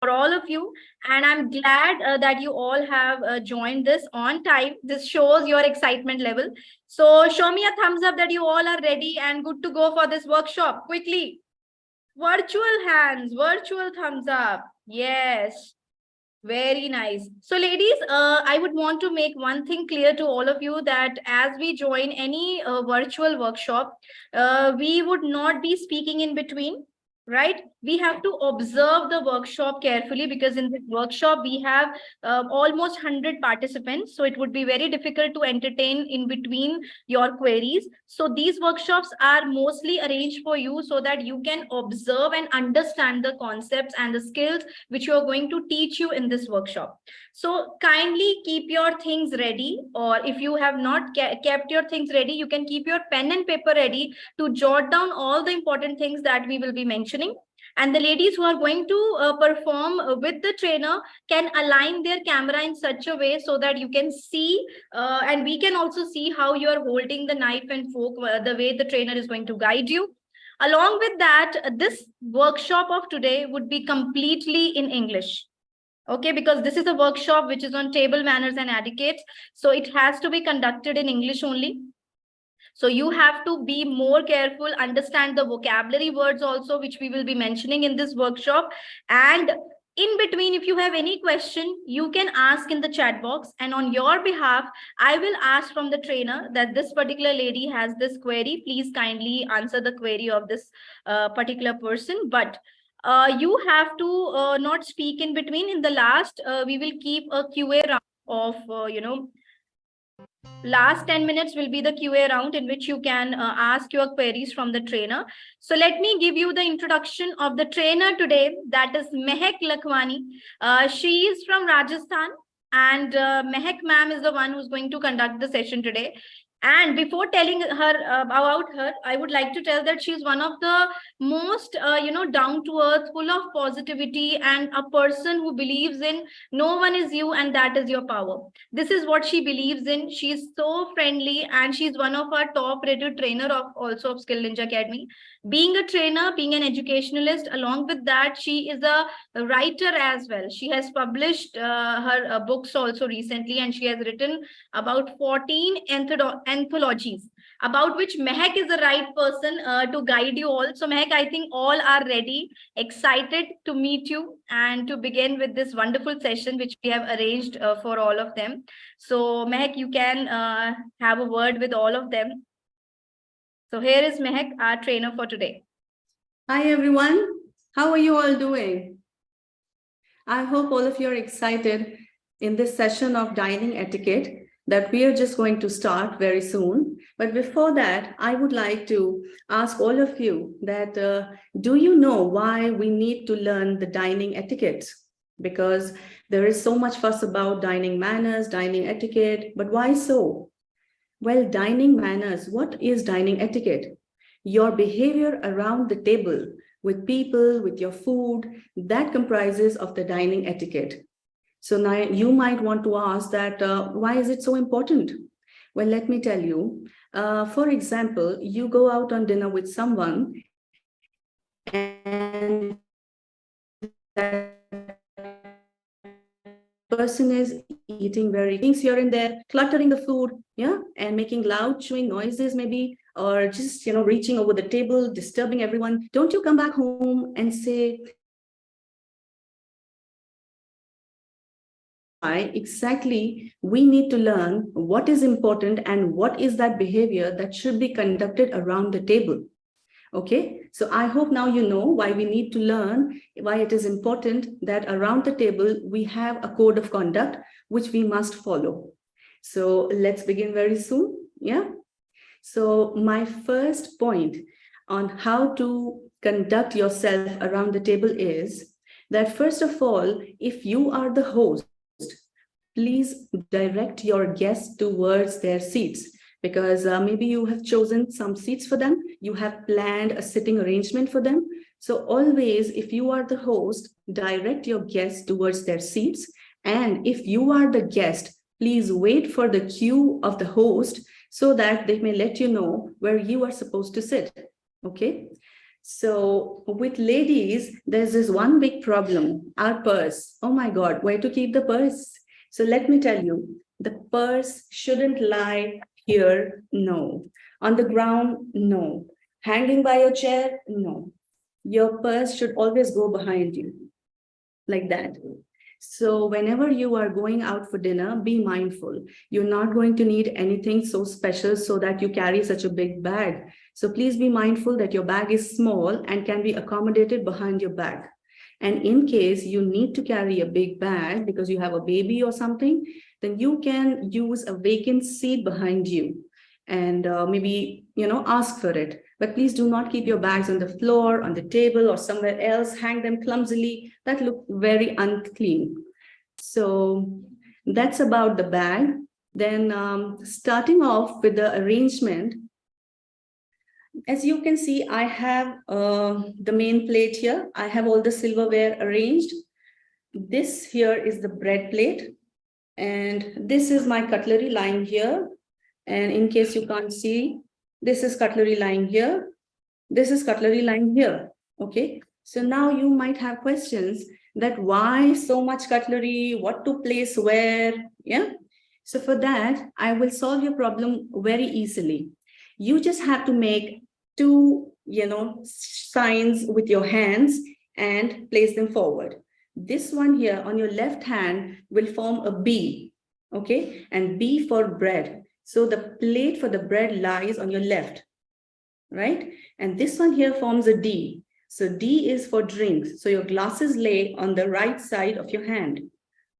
for all of you, and I'm glad that you all have joined this on time. This shows your excitement level. So show me a thumbs up that you all are ready and good to go for this workshop. Quickly, virtual hands, virtual thumbs up. Yes. Very nice. So ladies, I would want to make one thing clear to all of you, that as we join any virtual workshop, we would not be speaking in between, right? We have to observe the workshop carefully, because in this workshop we have almost 100 participants. So it would be very difficult to entertain in between your queries. So these workshops are mostly arranged for you so that you can observe and understand the concepts and the skills which you are going to teach you in this workshop. So kindly keep your things ready, or if you have not kept your things ready, you can keep your pen and paper ready to jot down all the important things that we will be mentioning. And the ladies who are going to perform with the trainer can align their camera in such a way so that you can see and we can also see how you are holding the knife and fork, the way the trainer is going to guide you. Along with that, this workshop of today would be completely in English. Okay, because this is a workshop which is on table manners and etiquette. So it has to be conducted in English only. So you have to be more careful, understand the vocabulary words also, which we will be mentioning in this workshop. And in between, if you have any question, you can ask in the chat box. And on your behalf, I will ask from the trainer that this particular lady has this query. Please kindly answer the query of this particular person. But you have to not speak in between. In the last, we will keep a QA round of, last 10 minutes will be the QA round in which you can ask your queries from the trainer. So let me give you the introduction of the trainer today. That is Mehak Lakhwani. She is from Rajasthan, and Mehak ma'am is the one who's going to conduct the session today. And before telling her about her, I would like to tell that she's one of the most, down to earth, full of positivity, and a person who believes in no one is you and that is your power. This is what she believes in. She's so friendly, and she's one of our top rated trainer of also of Skill Ninja Academy. Being a trainer, being an educationalist, along with that, she is a writer as well. She has published her books also recently, and she has written about 14 anthologies, about which Mehak is the right person to guide you all. So Mehak, I think all are ready, excited to meet you and to begin with this wonderful session which we have arranged for all of them. So Mehak, you can have a word with all of them. So here is Mehak, our trainer for today. Hi everyone, how are you all doing? I hope all of you are excited in this session of dining etiquette that we are just going to start very soon. But before that, I would like to ask all of you that do you know why we need to learn the dining etiquette? Because there is so much fuss about dining manners, dining etiquette, but why so? Well, dining manners, what is dining etiquette? Your behavior around the table with people, with your food, that comprises of the dining etiquette. So now you might want to ask that, why is it so important? Well, let me tell you. For example, you go out on dinner with someone and that person is eating very things here and there, cluttering the food, yeah, and making loud chewing noises maybe, or just, reaching over the table, disturbing everyone. Don't you come back home and say, exactly, we need to learn what is important and what is that behavior that should be conducted around the table. Okay, so I hope now you know why we need to learn, why it is important that around the table we have a code of conduct which we must follow. So let's begin very soon. Yeah. So my first point on how to conduct yourself around the table is that, first of all, if you are the host, please direct your guests towards their seats, because maybe you have chosen some seats for them, you have planned a sitting arrangement for them. So always, if you are the host, direct your guests towards their seats. And if you are the guest, please wait for the cue of the host so that they may let you know where you are supposed to sit. Okay. So with ladies, there's this one big problem, our purse. Oh my God, where to keep the purse? So let me tell you, the purse shouldn't lie here, no. On the ground, no. Hanging by your chair, no. Your purse should always go behind you, like that. So whenever you are going out for dinner, be mindful. You're not going to need anything so special so that you carry such a big bag. So please be mindful that your bag is small and can be accommodated behind your bag. And in case you need to carry a big bag because you have a baby or something, then you can use a vacant seat behind you and maybe, ask for it. But please do not keep your bags on the floor, on the table, or somewhere else. Hang them clumsily. That looks very unclean. So that's about the bag. Then starting off with the arrangement, as you can see, I have the main plate here. I have all the silverware arranged. This here is the bread plate. And this is my cutlery lying here. And in case you can't see, this is cutlery lying here. This is cutlery lying here. Okay. So now you might have questions that why so much cutlery, what to place where. Yeah. So for that, I will solve your problem very easily. You just have to make two, signs with your hands and place them forward. This one here on your left hand will form a B. Okay. And B for bread. So the plate for the bread lies on your left, right? And this one here forms a D. So D is for drinks. So your glasses lay on the right side of your hand.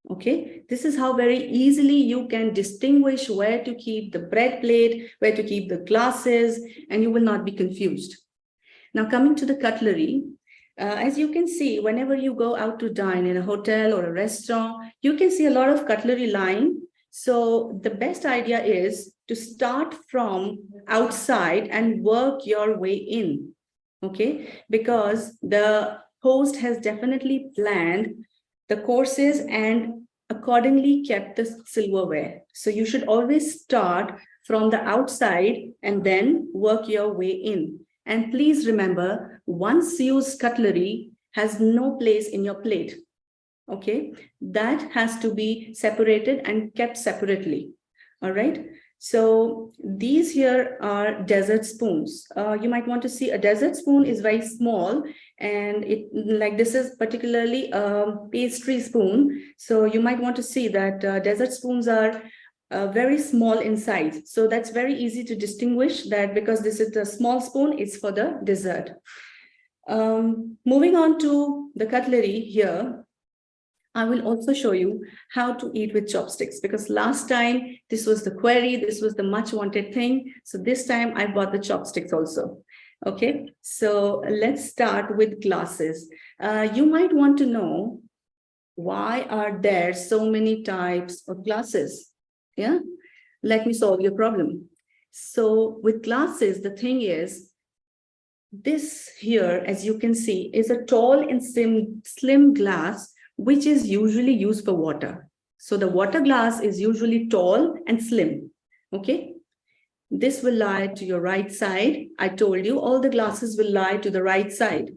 Okay, this is how very easily you can distinguish where to keep the bread plate, where to keep the glasses, and you will not be confused. Now coming to the cutlery, as you can see, whenever you go out to dine in a hotel or a restaurant, you can see a lot of cutlery lying. So the best idea is to start from outside and work your way in, okay? Because the host has definitely planned the courses and accordingly kept the silverware. So you should always start from the outside and then work your way in. And please remember, once used cutlery has no place in your plate. Okay, that has to be separated and kept separately. All right. So these here are dessert spoons. You might want to see a dessert spoon is very small, and it like this is particularly a pastry spoon. So you might want to see that dessert spoons are very small in size. So that's very easy to distinguish that because this is a small spoon, it's for the dessert. Moving on to the cutlery here, I will also show you how to eat with chopsticks, because last time this was the query, this was the much wanted thing. So this time I bought the chopsticks also. Okay, so let's start with glasses. You might want to know, why are there so many types of glasses? Yeah, let me solve your problem. So with glasses, the thing is, this here, as you can see, is a tall and slim glass, which is usually used for water. So the water glass is usually tall and slim. Okay. This will lie to your right side. I told you all the glasses will lie to the right side.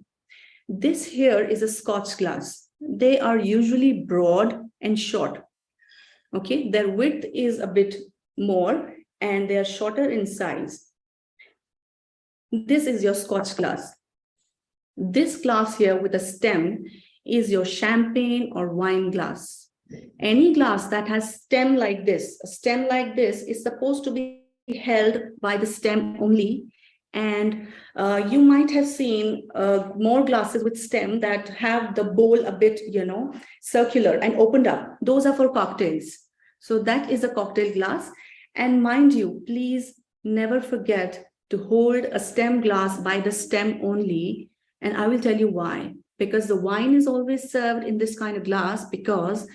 This here is a Scotch glass. They are usually broad and short. Okay. Their width is a bit more and they are shorter in size. This is your Scotch glass. This glass here with a stem is your champagne or wine glass. Any glass that has stem like this, a stem like this is supposed to be held by the stem only. And you might have seen more glasses with stem that have the bowl a bit, circular and opened up. Those are for cocktails. So that is a cocktail glass. And mind you, please never forget to hold a stem glass by the stem only. And I will tell you why. Because the wine is always served in this kind of glass, because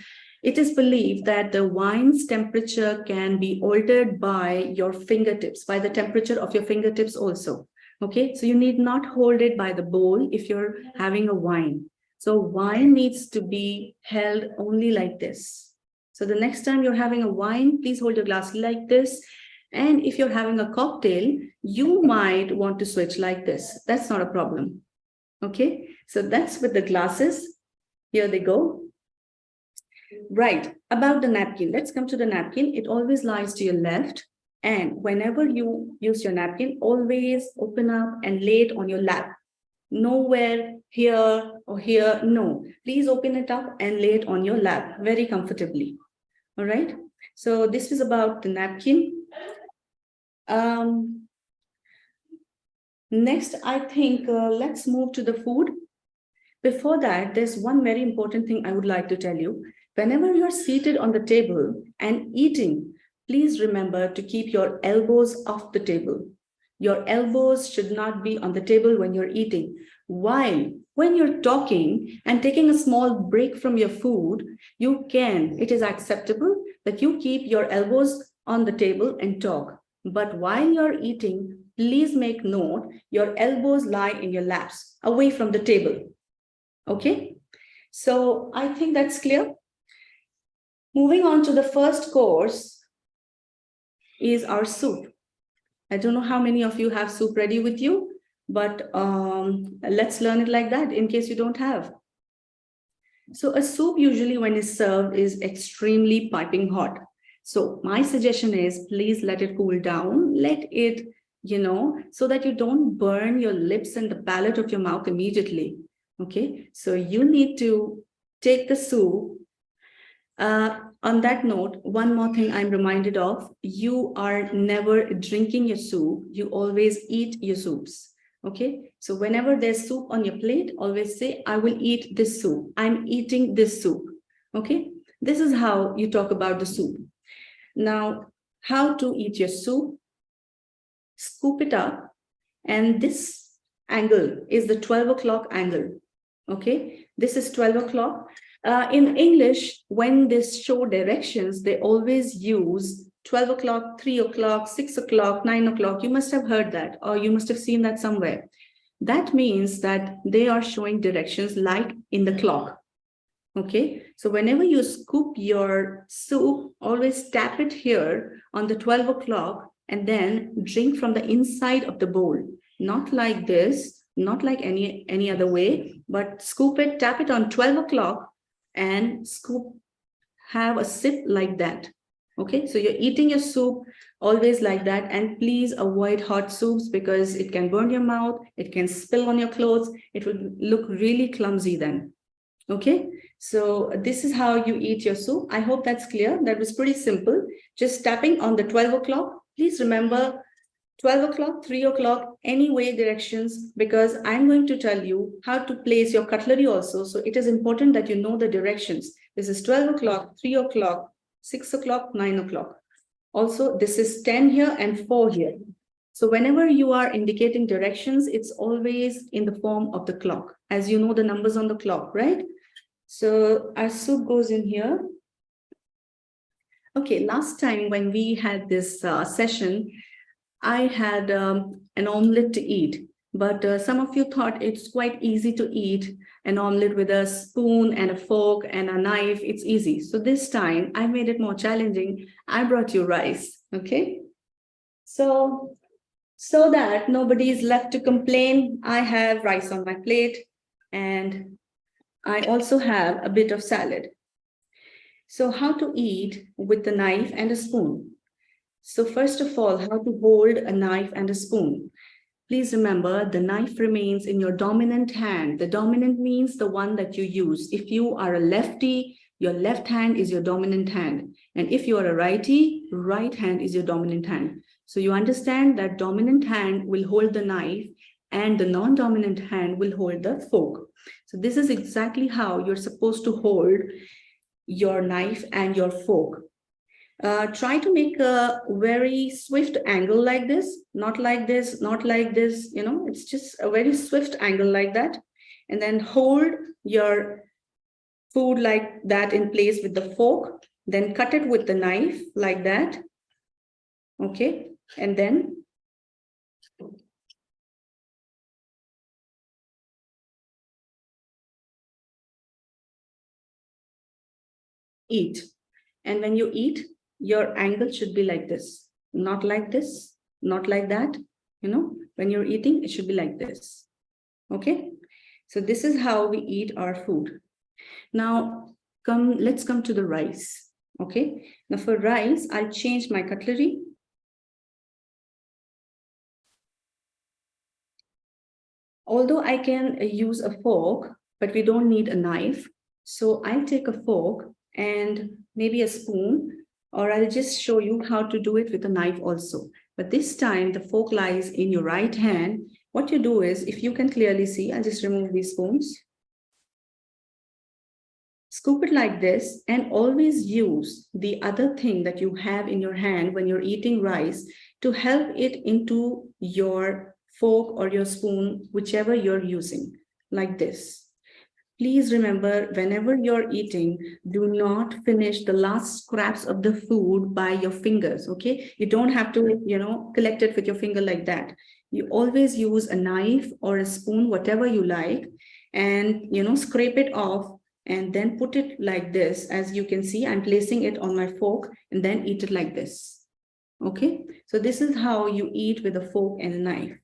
it is believed that the wine's temperature can be altered by your fingertips, by the temperature of your fingertips also. Okay, so you need not hold it by the bowl if you're having a wine. So wine needs to be held only like this. So the next time you're having a wine, please hold your glass like this. And if you're having a cocktail, you might want to switch like this. That's not a problem. Okay, so that's with the glasses. Here they go. Right, about the napkin, let's come to the napkin. It always lies to your left. And whenever you use your napkin, always open up and lay it on your lap. Nowhere here or here, no. Please open it up and lay it on your lap very comfortably. All right, so this is about the napkin. Next, I think let's move to the food. Before that, there's one very important thing I would like to tell you. Whenever you're seated on the table and eating, please remember to keep your elbows off the table. Your elbows should not be on the table when you're eating. While when you're talking and taking a small break from your food, it is acceptable that you keep your elbows on the table and talk. But while you're eating, please make note, your elbows lie in your laps, away from the table. Okay, so I think that's clear. Moving on to the first course is our soup. I don't know how many of you have soup ready with you, but let's learn it like that in case you don't have. So a soup usually when it's served is extremely piping hot. So my suggestion is please let it cool down, let it, so that you don't burn your lips and the palate of your mouth immediately. Okay, so you need to take the soup. On that note, one more thing I'm reminded of, you are never drinking your soup, you always eat your soups. Okay, so whenever there's soup on your plate, always say, I will eat this soup. I'm eating this soup. Okay, this is how you talk about the soup. Now, how to eat your soup? Scoop it up, and this angle is the 12 o'clock angle. Okay, this is 12 o'clock. In English, when they show directions, they always use 12 o'clock, 3 o'clock, 6 o'clock, 9 o'clock. You must have heard that, or you must have seen that somewhere. That means that they are showing directions like in the clock. Okay, so whenever you scoop your soup, always tap it here on the 12 o'clock and then drink from the inside of the bowl. Not like this, not like any other way, but scoop it, tap it on 12 o'clock and scoop, have a sip like that. Okay, so you're eating your soup always like that, and please avoid hot soups because it can burn your mouth, it can spill on your clothes, it will look really clumsy then. Okay, so this is how you eat your soup. I hope that's clear. That was pretty simple. Just tapping on the 12 o'clock. Please remember 12 o'clock, 3 o'clock, any way directions, because I'm going to tell you how to place your cutlery also. So it is important that you know the directions. This is 12 o'clock, 3 o'clock, 6 o'clock, 9 o'clock. Also, this is 10 here and 4 here. So whenever you are indicating directions, it's always in the form of the clock, as you know the numbers on the clock, right? So our soup goes in here. Okay, last time when we had this session, I had an omelette to eat, but some of you thought it's quite easy to eat an omelette with a spoon and a fork and a knife. It's easy. So this time I made it more challenging. I brought you rice, okay? So that nobody is left to complain, I have rice on my plate and I also have a bit of salad. So how to eat with the knife and a spoon? So first of all, how to hold a knife and a spoon. Please remember the knife remains in your dominant hand. The dominant means the one that you use. If you are a lefty, your left hand is your dominant hand. And if you are a righty, right hand is your dominant hand. So you understand that dominant hand will hold the knife and the non-dominant hand will hold the fork. So this is exactly how you're supposed to hold your knife and your fork. Try to make a very swift angle like this, not like this, not like this, it's just a very swift angle like that. And then hold your food like that in place with the fork, then cut it with the knife like that. Okay, and then eat. And when you eat, your angle should be like this, not like this, not like that. When you're eating, it should be like this. Okay. So this is how we eat our food. Now, let's come to the rice. Okay. Now for rice, I'll change my cutlery. Although I can use a fork, but we don't need a knife. So I'll take a fork and maybe a spoon, or I'll just show you how to do it with a knife also. But this time the fork lies in your right hand. What you do is, if you can clearly see, I'll just remove these spoons. Scoop it like this and always use the other thing that you have in your hand when you're eating rice to help it into your fork or your spoon, whichever you're using, like this. Please remember, whenever you're eating, do not finish the last scraps of the food by your fingers, okay? You don't have to, collect it with your finger like that. You always use a knife or a spoon, whatever you like, and, scrape it off and then put it like this. As you can see, I'm placing it on my fork and then eat it like this, okay? So this is how you eat with a fork and a knife.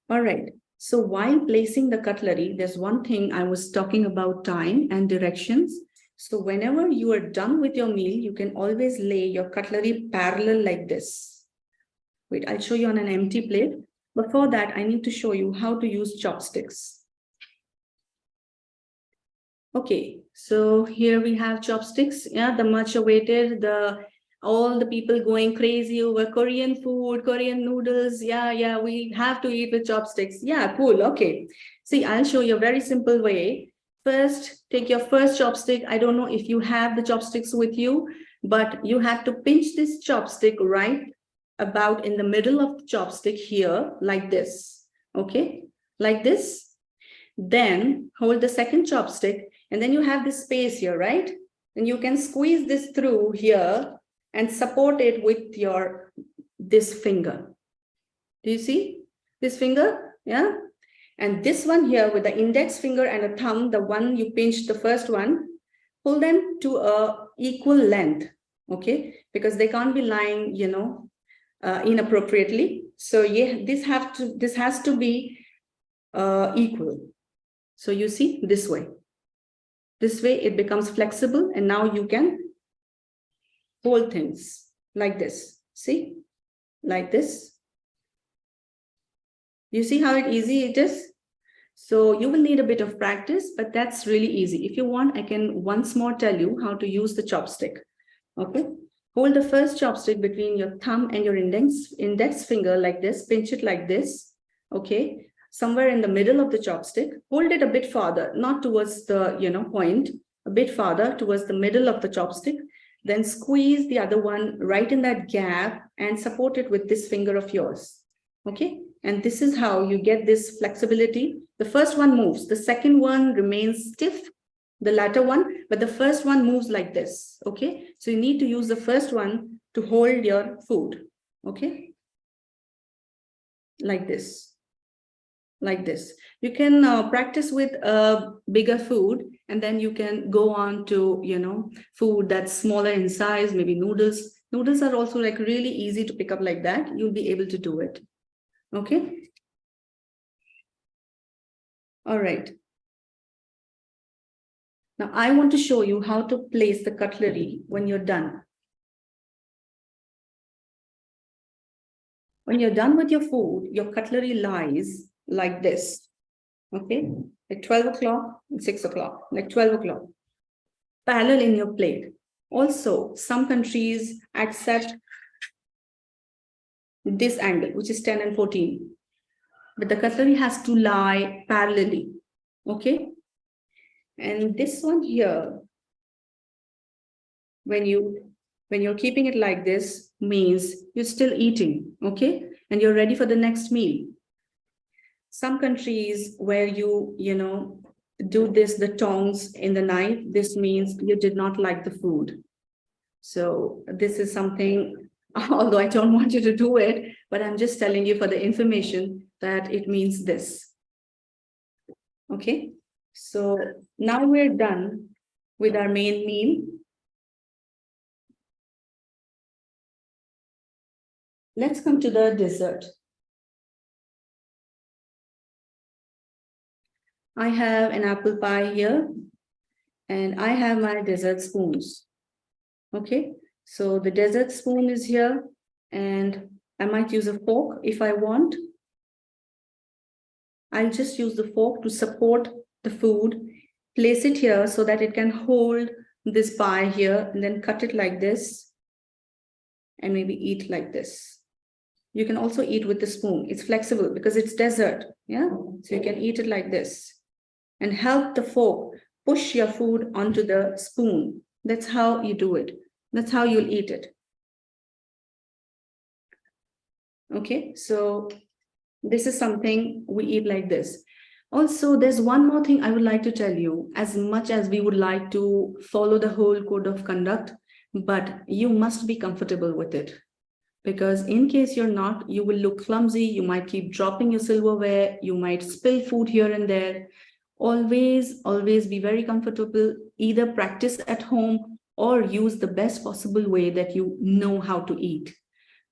All right. So while placing the cutlery, there's one thing I was talking about: time and directions. So whenever you are done with your meal, you can always lay your cutlery parallel like this. Wait, I'll show you on an empty plate. Before that, I need to show you how to use chopsticks. Okay, so here we have chopsticks. Yeah, the much awaited, all the people going crazy over Korean food, Korean noodles. Yeah, we have to eat with chopsticks. Yeah, cool. Okay. See, I'll show you a very simple way. First, take your first chopstick. I don't know if you have the chopsticks with you, but you have to pinch this chopstick right about in the middle of the chopstick here, like this. Okay, like this. Then hold the second chopstick, and then you have this space here, right? And you can squeeze this through here and support it with this finger. Do you see this finger? Yeah. And this one here with the index finger and a thumb, the one you pinched, the first one, pull them to a equal length, okay? Because they can't be lying, inappropriately. So yeah, this has to be equal. So you see, this way. This way it becomes flexible, and now you can hold things like this. See? Like this. You see how easy it is? So you will need a bit of practice, but that's really easy. If you want, I can once more tell you how to use the chopstick. Okay? Hold the first chopstick between your thumb and your index finger like this. Pinch it like this. Okay? Somewhere in the middle of the chopstick. Hold it a bit farther, not towards the point, a bit farther towards the middle of the chopstick. Then squeeze the other one right in that gap and support it with this finger of yours. Okay? And this is how you get this flexibility. The first one moves, the second one remains stiff, the latter one, but the first one moves like this. Okay? So you need to use the first one to hold your food. Okay? Like this. Like this. You can practice with bigger food, and then you can go on to, food that's smaller in size, maybe noodles. Noodles are also like really easy to pick up like that. You'll be able to do it. Okay. All right. Now I want to show you how to place the cutlery when you're done. When you're done with your food, your cutlery lies like this. Okay. At 12 o'clock and 6 o'clock, like 12 o'clock. Parallel in your plate. Also, some countries accept this angle, which is 10 and 14. But the cutlery has to lie parallelly. Okay. And this one here, when you're keeping it like this, means you're still eating, okay? And you're ready for the next meal. Some countries where you do this, the tongs in the knife, this means you did not like the food. So this is something, although I don't want you to do it, but I'm just telling you for the information that it means this. Okay, so now we're done with our main meal. Let's come to the dessert. I have an apple pie here, and I have my dessert spoons. Okay, so the dessert spoon is here, and I might use a fork if I want. I'll just use the fork to support the food, place it here so that it can hold this pie here, and then cut it like this, and maybe eat like this. You can also eat with the spoon. It's flexible because it's dessert. Yeah, so you can eat it like this and help the fork push your food onto the spoon. That's how you do it. That's how you'll eat it. Okay, so this is something we eat like this. Also, there's one more thing I would like to tell you. As much as we would like to follow the whole code of conduct, but you must be comfortable with it. Because in case you're not, you will look clumsy, you might keep dropping your silverware, you might spill food here and there. Always, always be very comfortable, either practice at home or use the best possible way that you know how to eat.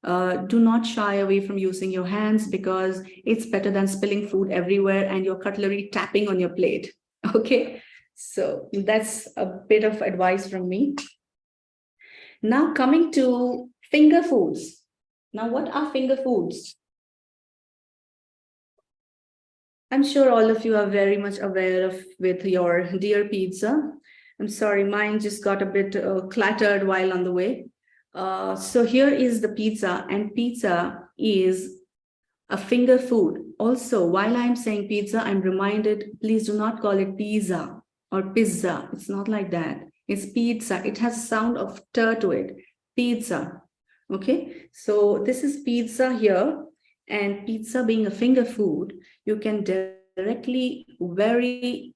Do not shy away from using your hands because it's better than spilling food everywhere and your cutlery tapping on your plate. Okay, so that's a bit of advice from me. Now coming to finger foods. Now, what are finger foods? I'm sure all of you are very much aware of with your dear pizza. I'm sorry, mine just got a bit clattered while on the way. So here is the pizza, and pizza is a finger food. Also, while I'm saying pizza, I'm reminded, please do not call it pizza or pizza. It's not like that. It's pizza. It has a sound of t to it. Pizza. Okay, so this is pizza here, and pizza being a finger food, you can directly, very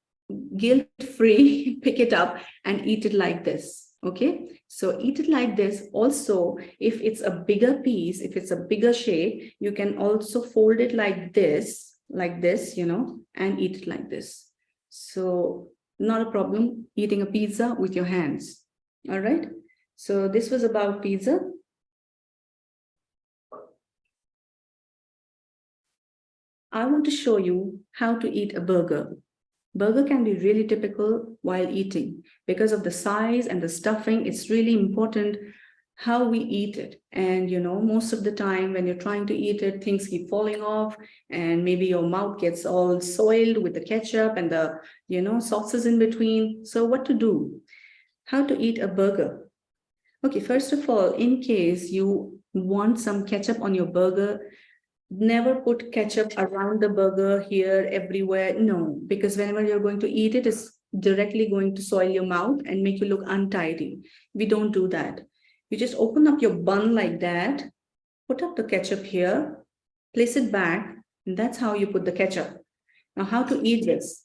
guilt-free, pick it up and eat it like this. Okay, so eat it like this. Also, if it's a bigger piece, if it's a bigger shape, you can also fold it like this, and eat it like this. So not a problem eating a pizza with your hands. All right, so this was about pizza. I want to show you how to eat a burger. Burger can be really typical while eating. Because of the size and the stuffing, it's really important how we eat it. And most of the time when you're trying to eat it, things keep falling off and maybe your mouth gets all soiled with the ketchup and the, sauces in between. So what to do? How to eat a burger? Okay, first of all, in case you want some ketchup on your burger, never put ketchup around the burger here, everywhere. No, because whenever you're going to eat it, it's directly going to soil your mouth and make you look untidy. We don't do that. You just open up your bun like that, put up the ketchup here, place it back, and that's how you put the ketchup. Now, how to eat this?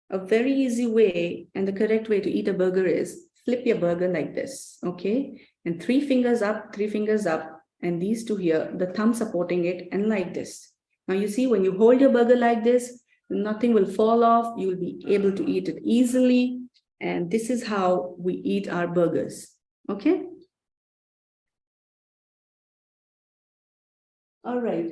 A very easy way and the correct way to eat a burger is flip your burger like this, okay? And 3 fingers up, 3 fingers up, and these two here, the thumb supporting it, and like this. Now you see, when you hold your burger like this, nothing will fall off. You will be able to eat it easily. And this is how we eat our burgers, okay? All right.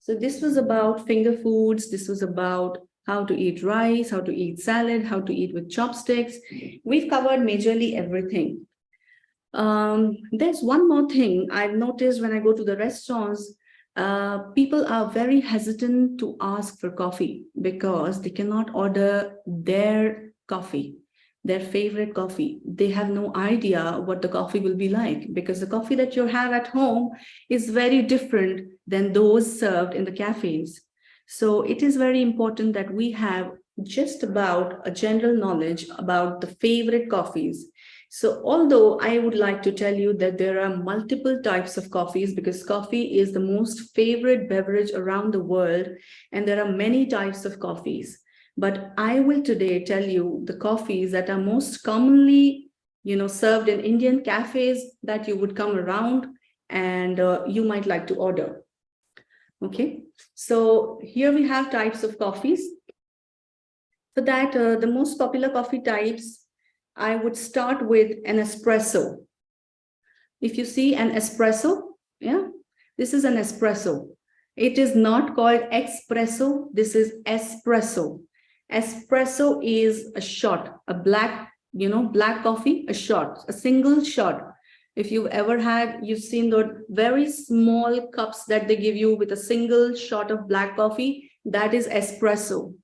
So this was about finger foods. This was about how to eat rice, how to eat salad, how to eat with chopsticks. We've covered majorly everything. There's one more thing I've noticed when I go to the restaurants. People are very hesitant to ask for coffee because they cannot order their coffee, their favorite coffee. They have no idea what the coffee will be like because the coffee that you have at home is very different than those served in the cafes. So it is very important that we have just about a general knowledge about the favorite coffees. So although I would like to tell you that there are multiple types of coffees because coffee is the most favorite beverage around the world and there are many types of coffees. But I will today tell you the coffees that are most commonly, served in Indian cafes that you would come around and you might like to order. Okay, so here we have types of coffees. For that, the most popular coffee types, I would start with an espresso. If you see an espresso, yeah, this is an espresso. It is not called espresso. This is espresso. Espresso is a shot, a black, black coffee, a shot, a single shot. If you've ever you've seen the very small cups that they give you with a single shot of black coffee, that is espresso.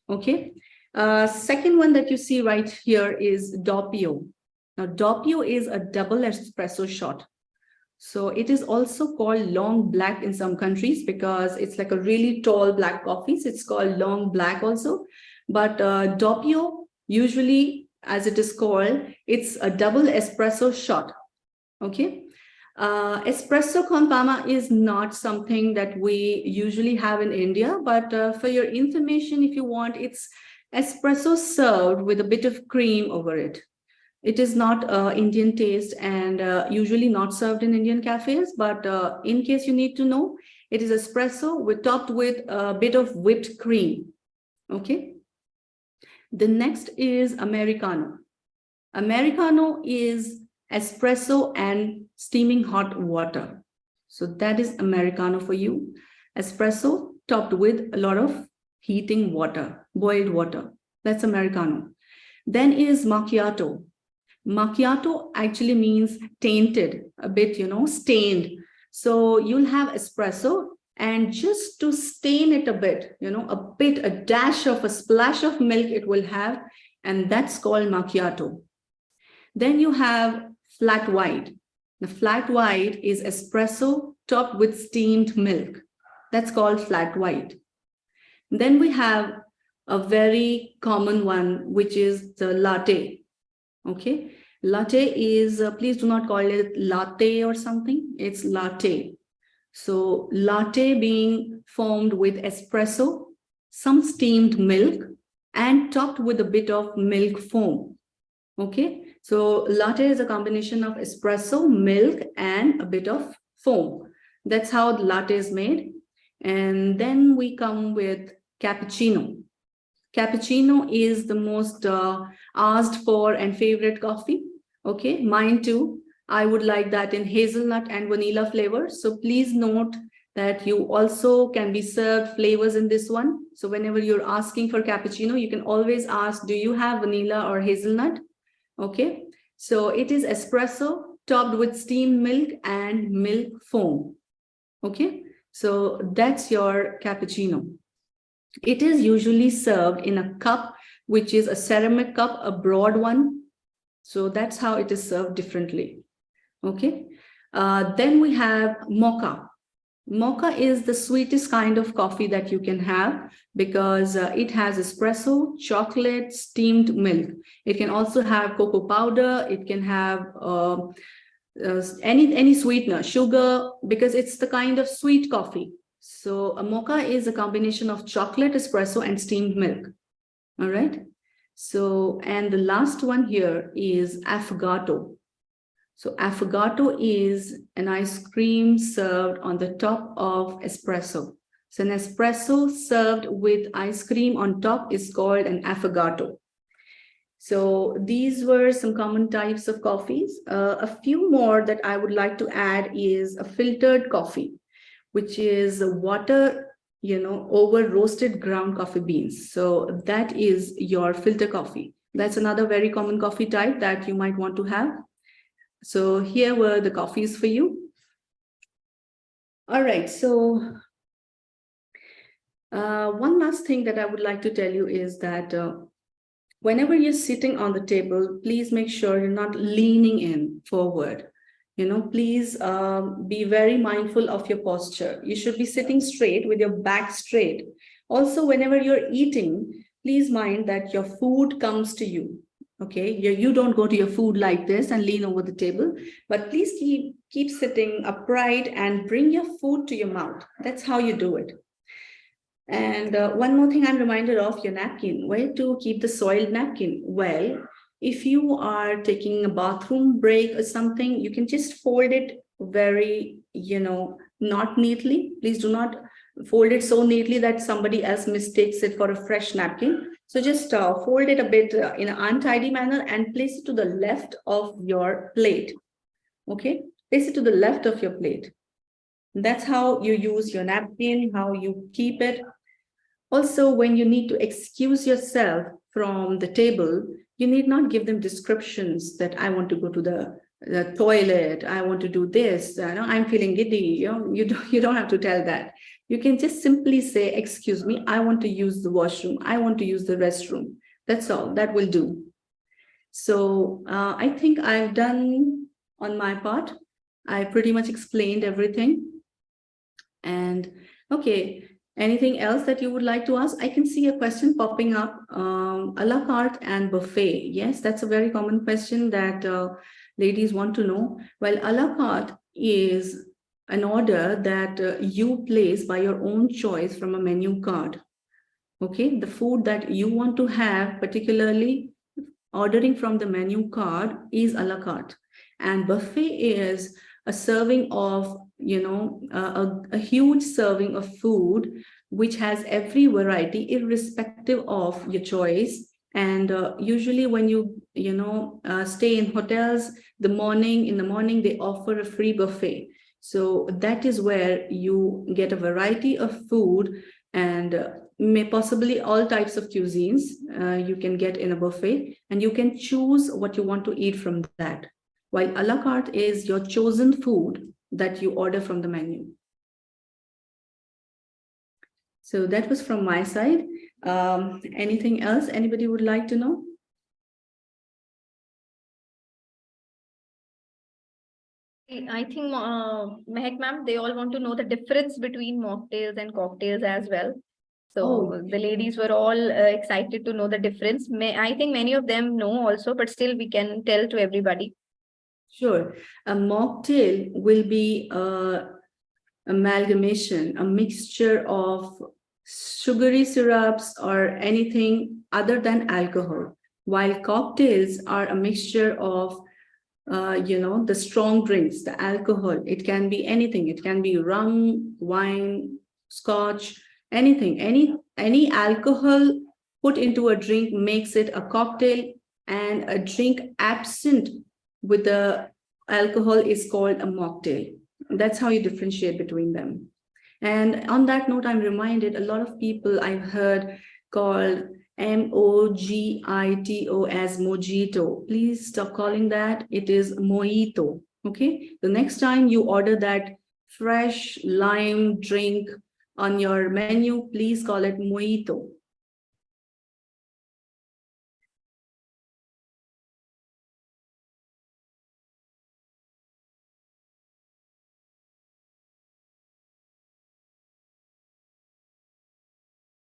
Okay. Second one that you see right here is doppio. Now, doppio is a double espresso shot. So it is also called long black in some countries because it's like a really tall black coffee. So it's called long black also. But doppio, usually as it is called, it's a double espresso shot. Okay. Espresso con Parma is not something that we usually have in India, but for your information, if you want, it's espresso served with a bit of cream over it. It is not Indian taste and usually not served in Indian cafes, but in case you need to know, it is espresso topped with a bit of whipped cream. Okay. The next is Americano. Americano is espresso and steaming hot water. So that is Americano for you. Espresso topped with a lot of heating water, boiled water. That's Americano. Then is macchiato. Macchiato actually means tainted, a bit, stained. So you'll have espresso and just to stain it a bit, a dash of a splash of milk it will have, and that's called macchiato. Then you have flat white. The flat white is espresso topped with steamed milk. That's called flat white. Then we have a very common one, which is the latte. Okay, latte is, please do not call it latte or something. It's latte. So latte being formed with espresso, some steamed milk, and topped with a bit of milk foam. Okay, so latte is a combination of espresso, milk, and a bit of foam. That's how the latte is made. And then we come with cappuccino. Cappuccino is the most asked for and favorite coffee. Okay, mine too. I would like that in hazelnut and vanilla flavor. So please note that you also can be served flavors in this one. So whenever you're asking for cappuccino, you can always ask, do you have vanilla or hazelnut? Okay, so it is espresso topped with steamed milk and milk foam. Okay, so that's your cappuccino. It is usually served in a cup, which is a ceramic cup, a broad one. So that's how it is served differently. Okay, then we have mocha. Mocha is the sweetest kind of coffee that you can have because it has espresso, chocolate, steamed milk. It can also have cocoa powder. It can have any sweetener, sugar, because it's the kind of sweet coffee. So a mocha is a combination of chocolate, espresso, and steamed milk. All right. So, and the last one here is affogato. So affogato is an ice cream served on the top of espresso. So an espresso served with ice cream on top is called an affogato. So these were some common types of coffees. A few more that I would like to add is a filtered coffee, which is water, over roasted ground coffee beans. So that is your filter coffee. That's another very common coffee type that you might want to have. So here were the coffees for you. All right, so one last thing that I would like to tell you is that whenever you're sitting on the table, please make sure you're not leaning in forward. Please be very mindful of your posture. You should be sitting straight with your back straight. Also, whenever you're eating, please mind that your food comes to you. Okay, you don't go to your food like this and lean over the table, but please keep sitting upright and bring your food to your mouth. That's how you do it. And one more thing I'm reminded of, your napkin. Where to keep the soiled napkin? Well, if you are taking a bathroom break or something, you can just fold it very, not neatly. Please do not fold it so neatly that somebody else mistakes it for a fresh napkin. So just fold it a bit in an untidy manner and place it to the left of your plate. Okay, place it to the left of your plate. That's how you use your napkin, how you keep it. Also, when you need to excuse yourself from the table, you need not give them descriptions that I want to go to the toilet, I want to do this, I'm feeling giddy. You don't have to tell that. You can just simply say, excuse me, I want to use the washroom, I want to use the restroom. That's all, that will do. So I think I've done on my part. I pretty much explained everything. And okay, anything else that you would like to ask? I can see a question popping up, a la carte and buffet. Yes, that's a very common question that ladies want to know. Well, a la carte is an order that you place by your own choice from a menu card. Okay, the food that you want to have, particularly ordering from the menu card, is a la carte. And buffet is a serving of, a huge serving of food, which has every variety, irrespective of your choice. And usually when you stay in hotels, in the morning, they offer a free buffet. So that is where you get a variety of food, and may possibly all types of cuisines you can get in a buffet, and you can choose what you want to eat from that. While a la carte is your chosen food that you order from the menu. So that was from my side. Anything else anybody would like to know? I think, Mehak ma'am, they all want to know the difference between mocktails and cocktails as well. So the ladies were all excited to know the difference. I think many of them know also, but still we can tell to everybody. Sure. A mocktail will be a amalgamation, a mixture of sugary syrups or anything other than alcohol, while cocktails are a mixture of the strong drinks, the alcohol. It can be anything. It can be rum, wine, scotch, anything. Any alcohol put into a drink makes it a cocktail, and a drink absent with the alcohol is called a mocktail. That's how you differentiate between them. And on that note, I'm reminded a lot of people I've heard called Mojito as mojito. Please stop calling that. It is mojito. Okay. The next time you order that fresh lime drink on your menu, please call it mojito.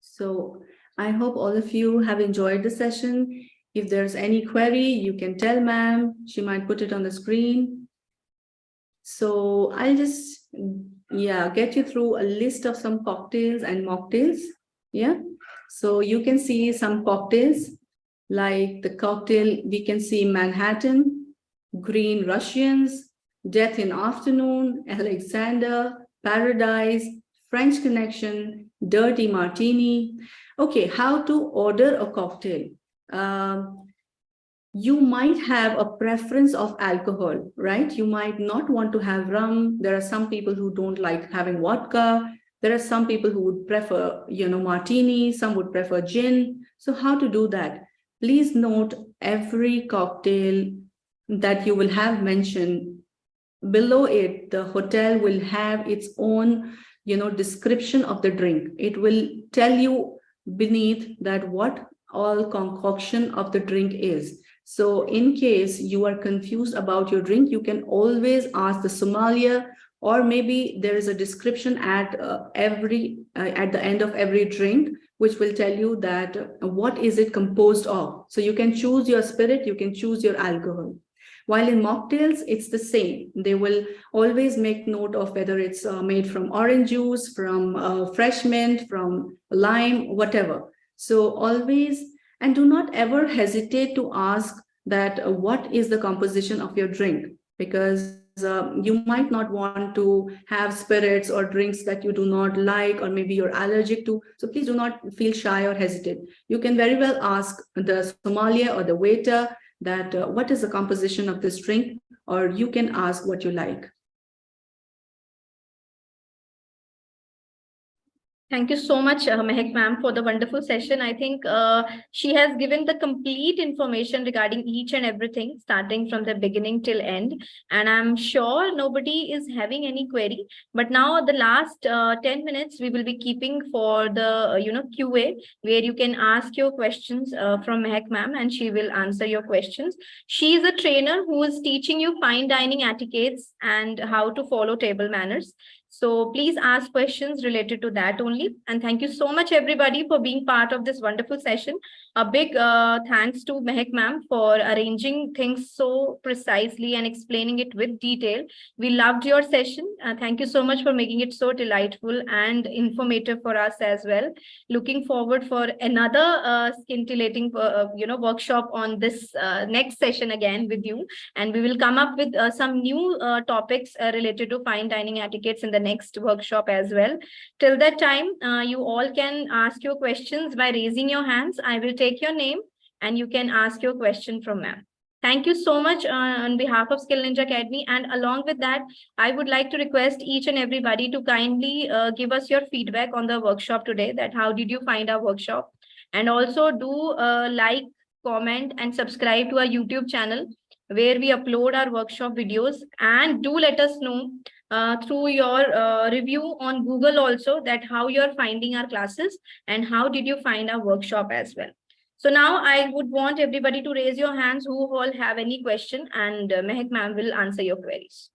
So I hope all of you have enjoyed the session. If there's any query, you can tell ma'am. She might put it on the screen. So I'll just, get you through a list of some cocktails and mocktails. Yeah. So you can see some cocktails, like the cocktail, we can see Manhattan, Green Russians, Death in Afternoon, Alexander, Paradise, French Connection, Dirty Martini. Okay, how to order a cocktail. You might have a preference of alcohol, right? You might not want to have rum. There are some people who don't like having vodka. There are some people who would prefer, martini. Some would prefer gin. So how to do that? Please note every cocktail that you will have mentioned. Below it, the hotel will have its own, description of the drink. It will tell you beneath that what all concoction of the drink is. So in case you are confused about your drink, you can always ask the sommelier, or maybe there is a description at the end of every drink, which will tell you that what is it composed of. So you can choose your spirit, you can choose your alcohol. While in mocktails, it's the same. They will always make note of whether it's made from orange juice, from fresh mint, from lime, whatever. So always, and do not ever hesitate to ask that what is the composition of your drink, because you might not want to have spirits or drinks that you do not like, or maybe you're allergic to. So please do not feel shy or hesitate. You can very well ask the sommelier or the waiter that what is the composition of this drink, or you can ask what you like. Thank you so much, Mehak ma'am, for the wonderful session. I think she has given the complete information regarding each and everything, starting from the beginning till end. And I'm sure nobody is having any query. But now the last 10 minutes we will be keeping for the QA, where you can ask your questions from Mehak ma'am, and she will answer your questions. She is a trainer who is teaching you fine dining etiquettes and how to follow table manners. So please ask questions related to that only. And thank you so much, everybody, for being part of this wonderful session. A big thanks to Mehak ma'am for arranging things so precisely and explaining it with detail. We loved your session. Thank you so much for making it so delightful and informative for us as well. Looking forward for another scintillating, workshop on this next session again with you. And we will come up with some new topics related to fine dining etiquettes in the next workshop as well. Till that time, you all can ask your questions by raising your hands. I will take your name and you can ask your question from ma'am. Thank you so much on behalf of Skill Ninja Academy. And along with that, I would like to request each and everybody to kindly give us your feedback on the workshop today, that how did you find our workshop? And also do like, comment, and subscribe to our YouTube channel, where we upload our workshop videos. And do let us know through your review on Google also, that how you're finding our classes and how did you find our workshop as well. So now I would want everybody to raise your hands who all have any question, and Mehak ma'am will answer your queries.